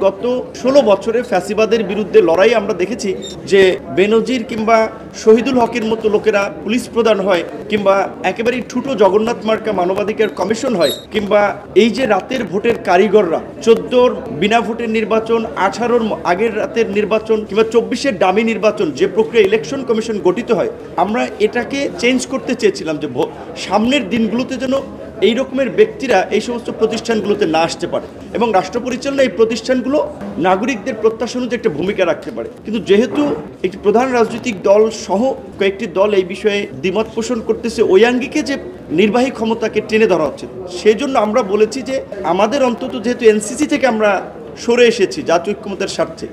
গত ১৬ বছরে ফ্যাসিবাদের বিরুদ্ধে লড়াই আমরা দেখেছি যে বেনজির কিংবা শহীদুল হকের মতো লোকেরা পুলিশ প্রধান হয়, কিংবা একেবারেই ঠুটো জগন্নাথ মার্কা মানবাধিকার কমিশন হয়, কিংবা এই যে রাতের ভোটের কারিগররা ১৪র বিনা ভোটের নির্বাচন, ১৮র আগের রাতের নির্বাচন কিংবা ২৪-এর ডামি নির্বাচন, যে প্রক্রিয়া ইলেকশন কমিশন গঠিত হয়, আমরা এটাকে চেঞ্জ করতে চেয়েছিলাম যে সামনের দিনগুলোতে যেন এই রকমের ব্যক্তিরা এই সমস্ত প্রতিষ্ঠানগুলোতে না আসতে পারে এবং রাষ্ট্র পরিচালনা এই প্রতিষ্ঠানগুলো নাগরিকদের প্রত্যাশা অনুযায়ী একটা ভূমিকা রাখতে পারে। কিন্তু যেহেতু একটি প্রধান রাজনৈতিক দল সহ কয়েকটি দল এই বিষয়ে দ্বিমত পোষণ করতেছে, ওই আঙ্গিকে যে নির্বাহী ক্ষমতাকে টেনে ধরা হচ্ছে, সেই জন্য আমরা বলেছি যে আমাদের অন্তত যেহেতু এনসিসি থেকে আমরা সরে এসেছি জাতীয় ঐক্যমত্যের স্বার্থে,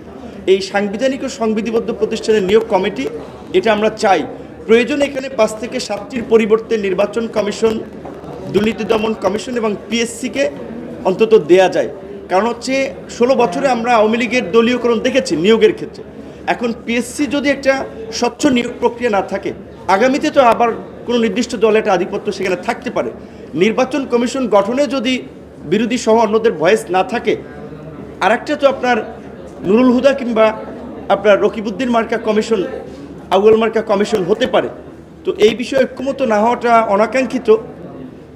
এই সাংবিধানিক ও সংবিধিবদ্ধ প্রতিষ্ঠানের নিয়োগ কমিটি এটা আমরা চাই। প্রয়োজনে এখানে ৫ থেকে ৭টির পরিবর্তে নির্বাচন কমিশন, দুর্নীতি দমন কমিশন এবং পিএসসিকে অন্তত দেয়া যায়। কারণ হচ্ছে ১৬ বছরে আমরা আওয়ামী লীগের দলীয়করণ দেখেছি নিয়োগের ক্ষেত্রে। এখন পিএসসি যদি একটা স্বচ্ছ নিয়োগ প্রক্রিয়া না থাকে, আগামীতে তো আবার কোনো নির্দিষ্ট দলের একটা আধিপত্য সেখানে থাকতে পারে। নির্বাচন কমিশন গঠনে যদি বিরোধী সহ অন্যদের ভয়েস না থাকে, আর একটা তো আপনার নুরুল হুদা কিংবা আপনার রকিবউদ্দিন মার্কা কমিশন, আউয়াল মার্কা কমিশন হতে পারে। তো এই বিষয়ে ঐক্যমত না হওয়াটা অনাকাঙ্ক্ষিত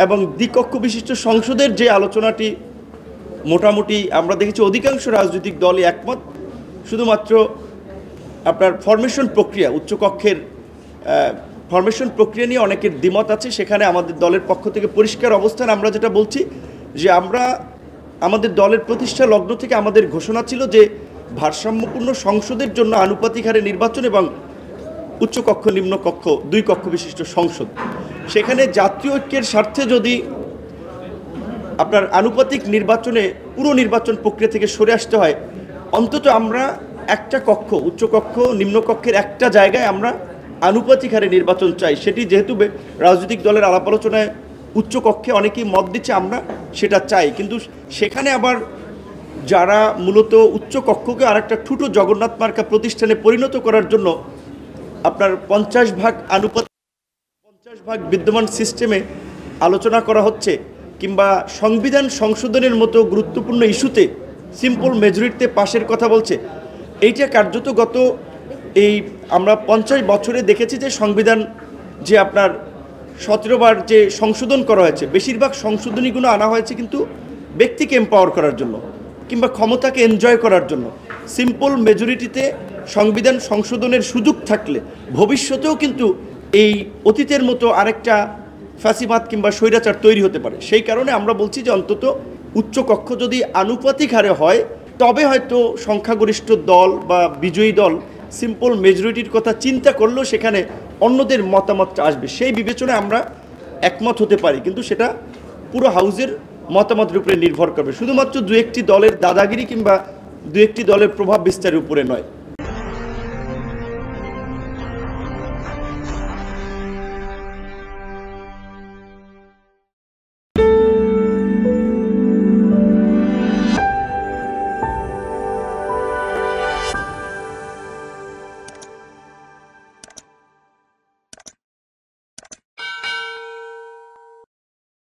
এবং দ্বিকক্ষ বিশিষ্ট সংসদের যে আলোচনাটি মোটামুটি আমরা দেখেছি অধিকাংশ রাজনৈতিক দলই একমত। শুধুমাত্র আপনার ফরমেশন প্রক্রিয়া, উচ্চকক্ষের ফরমেশন প্রক্রিয়া নিয়ে অনেকের দ্বিমত আছে। সেখানে আমাদের দলের পক্ষ থেকে পরিষ্কার অবস্থান আমরা যেটা বলছি যে আমরা আমাদের দলের প্রতিষ্ঠা লগ্ন থেকে আমাদের ঘোষণা ছিল যে ভারসাম্যপূর্ণ সংসদের জন্য আনুপাতিক হারে নির্বাচন এবং উচ্চকক্ষ নিম্নকক্ষ ২ কক্ষ বিশিষ্ট সংসদ, সেখানে জাতীয় ঐক্যের স্বার্থে যদি আপনার আনুপাতিক নির্বাচনে পুরো নির্বাচন প্রক্রিয়া থেকে সরে আসতে হয়, অন্তত আমরা একটা কক্ষ, উচ্চকক্ষ নিম্নকক্ষের একটা জায়গায় আমরা আনুপাতিক হারে নির্বাচন চাই। সেটি যেহেতু রাজনৈতিক দলের আলাপ আলোচনায় উচ্চকক্ষে অনেকেই মত দিচ্ছে, আমরা সেটা চাই। কিন্তু সেখানে আবার যারা মূলত উচ্চকক্ষকে আর একটা ঠুটো জগন্নাথ মার্কা প্রতিষ্ঠানে পরিণত করার জন্য আপনার 50 ভাগ আনুপাতিক 50 ভাগ বিদ্যমান সিস্টেমে আলোচনা করা হচ্ছে, কিংবা সংবিধান সংশোধনের মতো গুরুত্বপূর্ণ ইস্যুতে সিম্পল মেজরিটিতে পাশের কথা বলছে, এইটা কার্যত গত এই আমরা 50 বছরে দেখেছি যে সংবিধান যে আপনার 17 বার যে সংশোধন করা হয়েছে, বেশিরভাগ সংশোধনীগুলো আনা হয়েছে কিন্তু ব্যক্তিকে এম্পাওয়ার করার জন্য কিংবা ক্ষমতাকে এনজয় করার জন্য। সিম্পল মেজরিটিতে সংবিধান সংশোধনের সুযোগ থাকলে ভবিষ্যতেও কিন্তু এই অতীতের মতো আরেকটা ফ্যাসিবাদ কিংবা স্বৈরাচার তৈরি হতে পারে। সেই কারণে আমরা বলছি যে অন্তত উচ্চকক্ষ যদি আনুপাতিক হারে হয়, তবে হয়তো সংখ্যাগরিষ্ঠ দল বা বিজয়ী দল সিম্পল মেজরিটির কথা চিন্তা করলেও সেখানে অন্যদের মতামতটা আসবে, সেই বিবেচনায় আমরা একমত হতে পারি। কিন্তু সেটা পুরো হাউজের মতামতের উপরে নির্ভর করবে, শুধুমাত্র ২-১টি দলের দাদাগিরি কিংবা ২-১টি দলের প্রভাব বিস্তারের উপরে নয়।